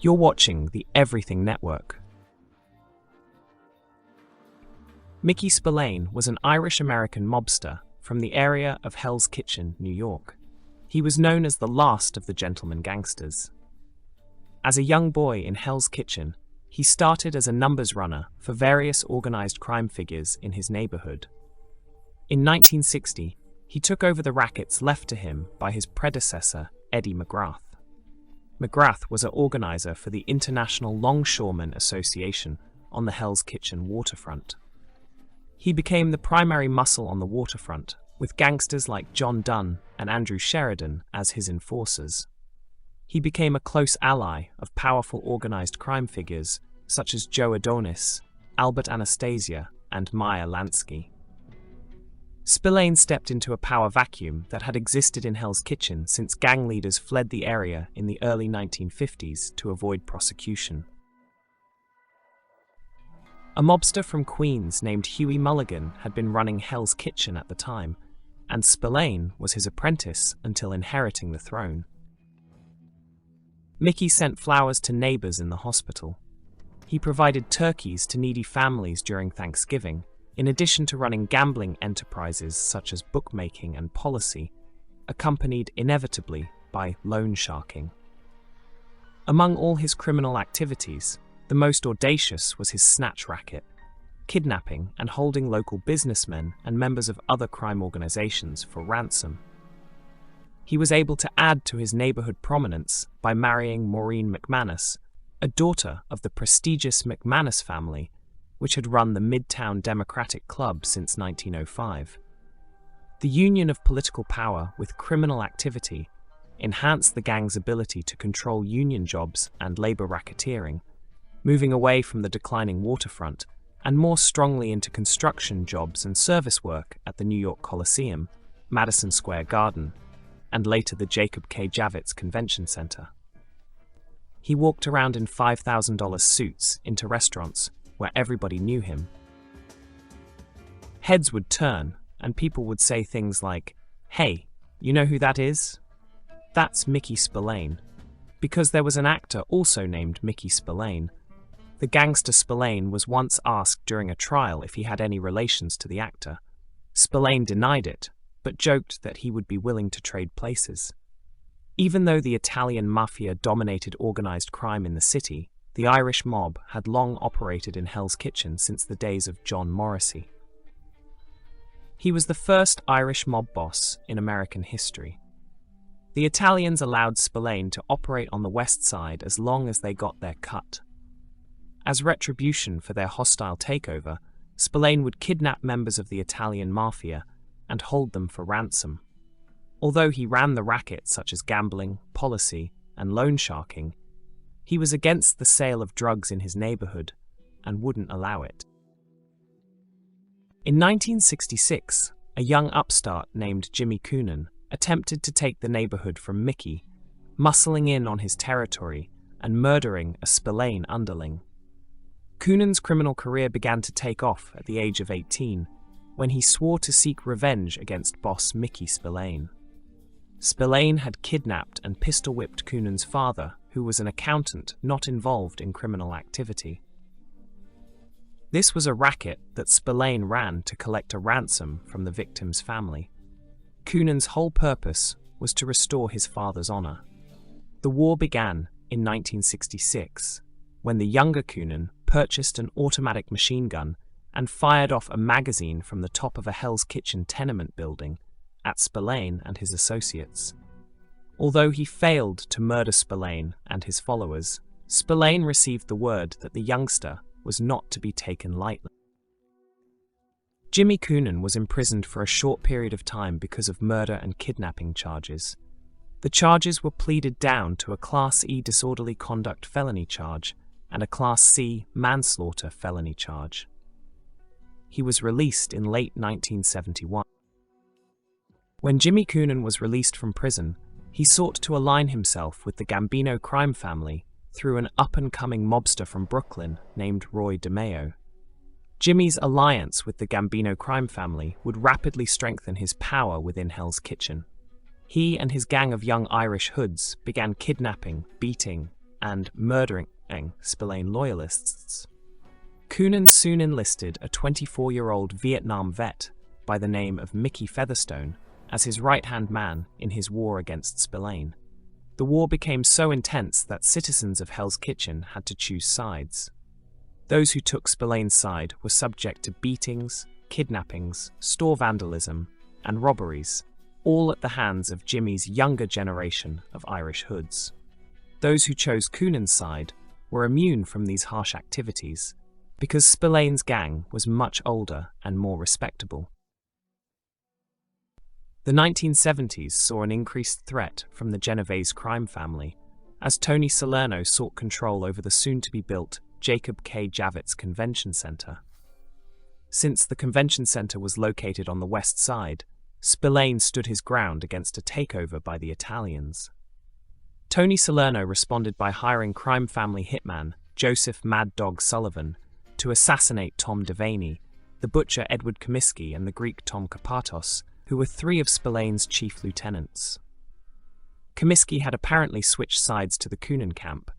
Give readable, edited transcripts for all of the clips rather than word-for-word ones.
You're watching the Everything Network. Mickey Spillane was an Irish-American mobster from the area of Hell's Kitchen, New York. He was known as the last of the gentleman gangsters. As a young boy in Hell's Kitchen, he started as a numbers runner for various organized crime figures in his neighborhood. In 1960, he took over the rackets left to him by his predecessor, Eddie McGrath. McGrath was an organizer for the International Longshoremen Association on the Hell's Kitchen waterfront. He became the primary muscle on the waterfront, with gangsters like John Dunn and Andrew Sheridan as his enforcers. He became a close ally of powerful organized crime figures such as Joe Adonis, Albert Anastasia, and Meyer Lansky. Spillane stepped into a power vacuum that had existed in Hell's Kitchen since gang leaders fled the area in the early 1950s to avoid prosecution. A mobster from Queens named Huey Mulligan had been running Hell's Kitchen at the time, and Spillane was his apprentice until inheriting the throne. Mickey sent flowers to neighbors in the hospital. He provided turkeys to needy families during Thanksgiving, in addition to running gambling enterprises such as bookmaking and policy, accompanied inevitably by loan sharking. Among all his criminal activities, the most audacious was his snatch racket, kidnapping and holding local businessmen and members of other crime organizations for ransom. He was able to add to his neighborhood prominence by marrying Maureen McManus, a daughter of the prestigious McManus family, which had run the Midtown Democratic Club since 1905. The union of political power with criminal activity enhanced the gang's ability to control union jobs and labor racketeering, moving away from the declining waterfront and more strongly into construction jobs and service work at the New York Coliseum, Madison Square Garden, and later the Jacob K. Javits Convention Center. He walked around in $5,000 suits into restaurants where everybody knew him. Heads would turn, and people would say things like, "Hey, you know who that is? That's Mickey Spillane." Because there was an actor also named Mickey Spillane. The gangster Spillane was once asked during a trial if he had any relations to the actor. Spillane denied it, but joked that he would be willing to trade places. Even though the Italian mafia dominated organized crime in the city, the Irish mob had long operated in Hell's Kitchen since the days of John Morrissey. He was the first Irish mob boss in American history. The Italians allowed Spillane to operate on the West Side as long as they got their cut. As retribution for their hostile takeover, Spillane would kidnap members of the Italian mafia and hold them for ransom. Although he ran the rackets such as gambling, policy, and loan sharking, he was against the sale of drugs in his neighborhood and wouldn't allow it. In 1966, a young upstart named Jimmy Coonan attempted to take the neighborhood from Mickey, muscling in on his territory and murdering a Spillane underling. Coonan's criminal career began to take off at the age of 18, when he swore to seek revenge against boss Mickey Spillane. Spillane had kidnapped and pistol-whipped Coonan's father, who was an accountant not involved in criminal activity. This was a racket that Spillane ran to collect a ransom from the victim's family. Coonan's whole purpose was to restore his father's honor. The war began in 1966, when the younger Coonan purchased an automatic machine gun and fired off a magazine from the top of a Hell's Kitchen tenement building at Spillane and his associates. Although he failed to murder Spillane and his followers, Spillane received the word that the youngster was not to be taken lightly. Jimmy Coonan was imprisoned for a short period of time because of murder and kidnapping charges. The charges were pleaded down to a Class E disorderly conduct felony charge and a Class C manslaughter felony charge. He was released in late 1971. When Jimmy Coonan was released from prison, he sought to align himself with the Gambino crime family through an up-and-coming mobster from Brooklyn named Roy DeMeo. Jimmy's alliance with the Gambino crime family would rapidly strengthen his power within Hell's Kitchen. He and his gang of young Irish hoods began kidnapping, beating, and murdering Spillane loyalists. Coonan soon enlisted a 24-year-old Vietnam vet by the name of Mickey Featherstone as his right-hand man in his war against Spillane. The war became so intense that citizens of Hell's Kitchen had to choose sides. Those who took Spillane's side were subject to beatings, kidnappings, store vandalism, and robberies, all at the hands of Jimmy's younger generation of Irish hoods. Those who chose Coonan's side were immune from these harsh activities because Spillane's gang was much older and more respectable. The 1970s saw an increased threat from the Genovese crime family as Tony Salerno sought control over the soon-to-be-built Jacob K. Javits Convention Center. Since the convention center was located on the west side, Spillane stood his ground against a takeover by the Italians. Tony Salerno responded by hiring crime family hitman Joseph Mad Dog Sullivan to assassinate Tom Devaney, the butcher Edward Comiskey, and the Greek Tom Kapatos, who were three of Spillane's chief lieutenants. Comiskey had apparently switched sides to the Coonan camp,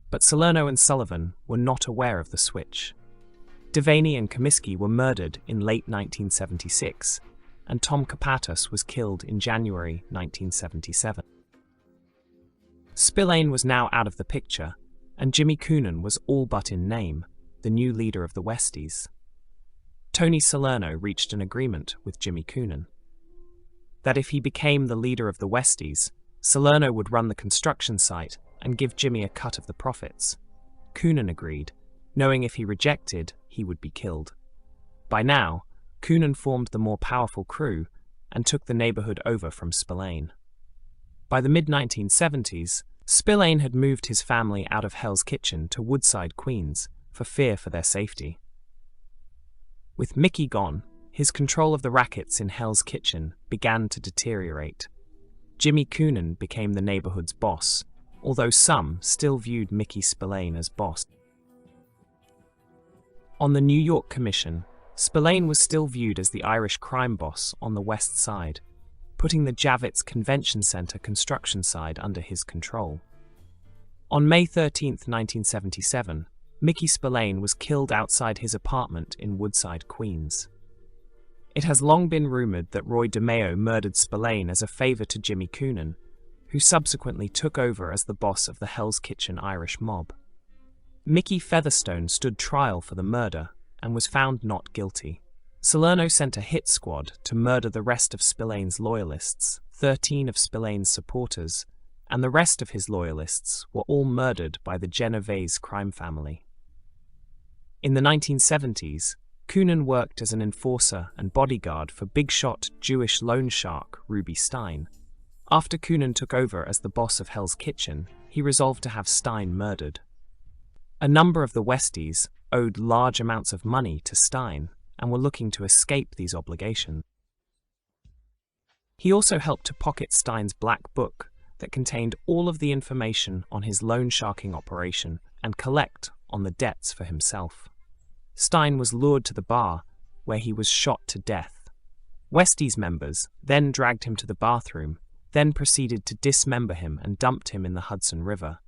but Salerno and Sullivan were not aware of the switch. Devaney and Comiskey were murdered in late 1976, and Tom Kapatos was killed in January 1977. Spillane was now out of the picture, and Jimmy Coonan was all but in name, the new leader of the Westies. Tony Salerno reached an agreement with Jimmy Coonan that if he became the leader of the Westies, Salerno would run the construction site and give Jimmy a cut of the profits. Coonan agreed, knowing if he rejected, he would be killed. By now, Coonan formed the more powerful crew and took the neighborhood over from Spillane. By the mid-1970s, Spillane had moved his family out of Hell's Kitchen to Woodside, Queens, for fear for their safety. With Mickey gone, his control of the rackets in Hell's Kitchen began to deteriorate. Jimmy Coonan became the neighborhood's boss, although some still viewed Mickey Spillane as boss. On the New York Commission, Spillane was still viewed as the Irish crime boss on the west side, putting the Javits Convention Center construction side under his control. On May 13, 1977, Mickey Spillane was killed outside his apartment in Woodside, Queens. It has long been rumored that Roy DeMeo murdered Spillane as a favor to Jimmy Coonan, who subsequently took over as the boss of the Hell's Kitchen Irish mob. Mickey Featherstone stood trial for the murder and was found not guilty. Salerno sent a hit squad to murder the rest of Spillane's loyalists, 13 of Spillane's supporters, and the rest of his loyalists were all murdered by the Genovese crime family. In the 1970s, Coonan worked as an enforcer and bodyguard for big-shot Jewish loan shark Ruby Stein. After Coonan took over as the boss of Hell's Kitchen, he resolved to have Stein murdered. A number of the Westies owed large amounts of money to Stein and were looking to escape these obligations. He also helped to pocket Stein's black book that contained all of the information on his loan sharking operation and collect on the debts for himself. Stein was lured to the bar, where he was shot to death. Westies members then dragged him to the bathroom, then proceeded to dismember him and dumped him in the Hudson River.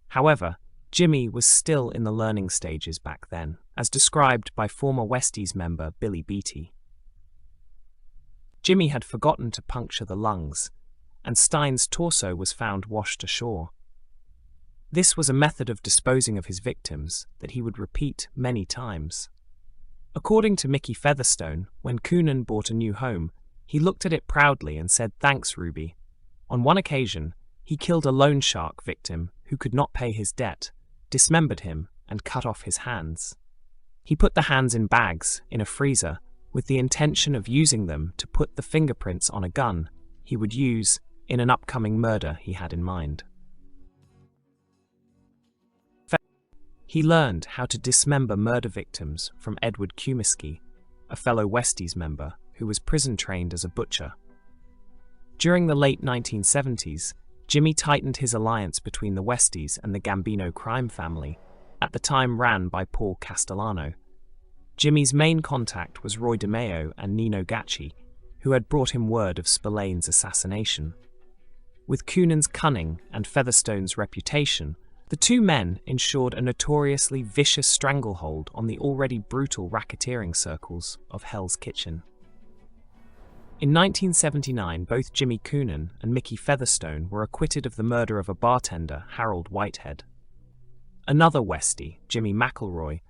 However, Jimmy was still in the learning stages back then, as described by former Westies member Billy Beatty. Jimmy had forgotten to puncture the lungs, and Stein's torso was found washed ashore. This was a method of disposing of his victims that he would repeat many times. According to Mickey Featherstone, when Coonan bought a new home, he looked at it proudly and said, "Thanks, Ruby." On one occasion, he killed a loan shark victim who could not pay his debt, dismembered him, and cut off his hands. He put the hands in bags in a freezer with the intention of using them to put the fingerprints on a gun he would use in an upcoming murder he had in mind. He learned how to dismember murder victims from Edward Comiskey, a fellow Westies member who was prison-trained as a butcher. During the late 1970s, Jimmy tightened his alliance between the Westies and the Gambino crime family, at the time ran by Paul Castellano. Jimmy's main contact was Roy DeMeo and Nino Gacci, who had brought him word of Spillane's assassination. With Coonan's cunning and Featherstone's reputation, The two men ensured a notoriously vicious stranglehold on the already brutal racketeering circles of Hell's Kitchen. In 1979, both Jimmy Coonan and Mickey Featherstone were acquitted of the murder of a bartender, Harold Whitehead. Another Westie, Jimmy McElroy,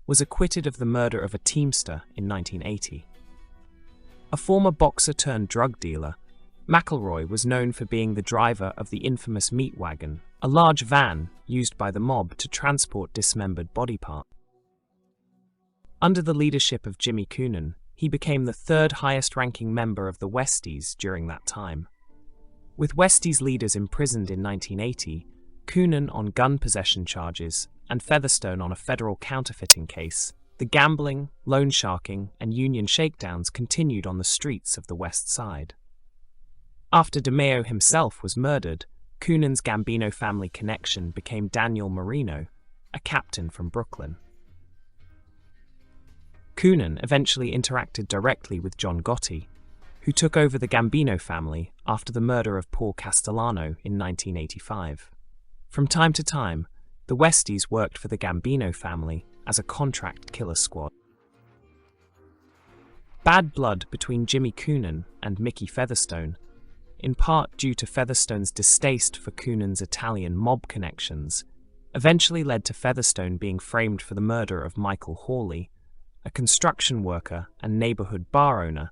was acquitted of the murder of a teamster in 1980. A former boxer turned drug dealer, McElroy was known for being the driver of the infamous meat wagon, a large van used by the mob to transport dismembered body parts. Under the leadership of Jimmy Coonan, he became the third highest-ranking member of the Westies during that time. With Westies leaders imprisoned in 1980, Coonan on gun possession charges and Featherstone on a federal counterfeiting case, the gambling, loan sharking, and union shakedowns continued on the streets of the West Side. After DeMeo himself was murdered, Coonan's Gambino family connection became Daniel Marino, a captain from Brooklyn. Coonan eventually interacted directly with John Gotti, who took over the Gambino family after the murder of Paul Castellano in 1985. From time to time, the Westies worked for the Gambino family as a contract killer squad. Bad blood between Jimmy Coonan and Mickey Featherstone, in part due to Featherstone's distaste for Coonan's Italian mob connections, eventually led to Featherstone being framed for the murder of Michael Hawley, a construction worker and neighborhood bar owner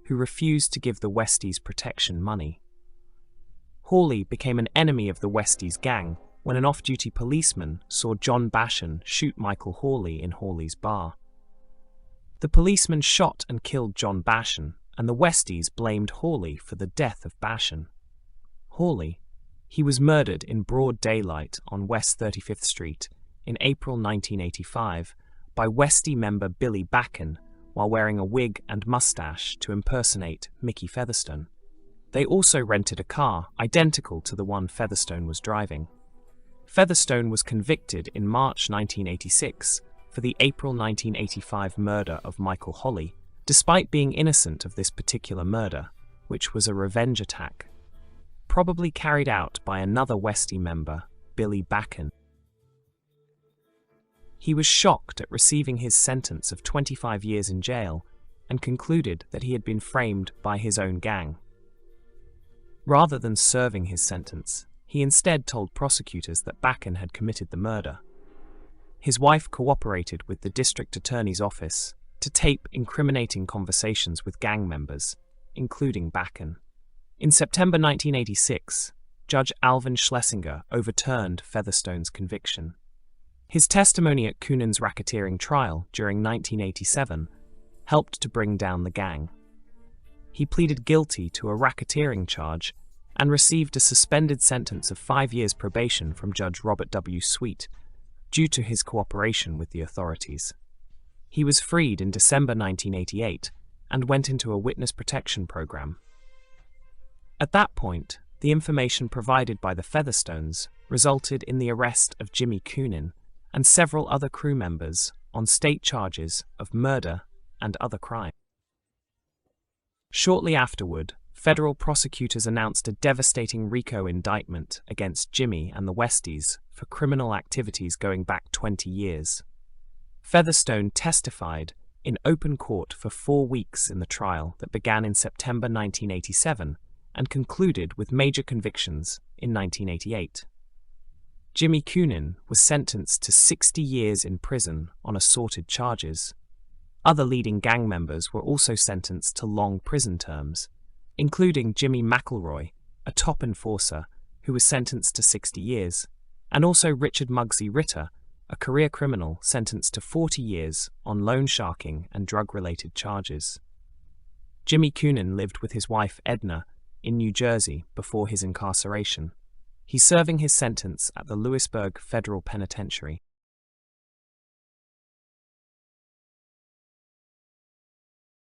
who refused to give the Westies protection money. Hawley became an enemy of the Westies gang when an off-duty policeman saw John Bashan shoot Michael Hawley in Hawley's bar. The policeman shot and killed John Bashan, and the Westies blamed Hawley for the death of Bashan. Hawley, he was murdered in broad daylight on West 35th Street in April 1985 by Westie member Billy Backen while wearing a wig and mustache to impersonate Mickey Featherstone. They also rented a car identical to the one Featherstone was driving. Featherstone was convicted in March 1986 for the April 1985 murder of Michael Hawley, despite being innocent of this particular murder, which was a revenge attack, probably carried out by another Westie member, Billy Backen. He was shocked at receiving his sentence of 25 years in jail and concluded that he had been framed by his own gang. Rather than serving his sentence, he instead told prosecutors that Backen had committed the murder. His wife cooperated with the district attorney's office to tape incriminating conversations with gang members, including Backen. In September 1986, Judge Alvin Schlesinger overturned Featherstone's conviction. His testimony at Coonan's racketeering trial during 1987 helped to bring down the gang. He pleaded guilty to a racketeering charge and received a suspended sentence of 5 years probation from Judge Robert W. Sweet due to his cooperation with the authorities. He was freed in December 1988 and went into a witness protection program. At that point, the information provided by the Featherstones resulted in the arrest of Jimmy Coonan and several other crew members on state charges of murder and other crimes. Shortly afterward, federal prosecutors announced a devastating RICO indictment against Jimmy and the Westies for criminal activities going back 20 years. Featherstone testified in open court for 4 weeks in the trial that began in September 1987 and concluded with major convictions in 1988. Jimmy Coonan was sentenced to 60 years in prison on assorted charges. Other leading gang members were also sentenced to long prison terms, including Jimmy McElroy, a top enforcer who was sentenced to 60 years, and also Richard Muggsy Ritter, a career criminal sentenced to 40 years on loan sharking and drug-related charges. Jimmy Coonan lived with his wife Edna in New Jersey before his incarceration. He's serving his sentence at the Lewisburg Federal Penitentiary.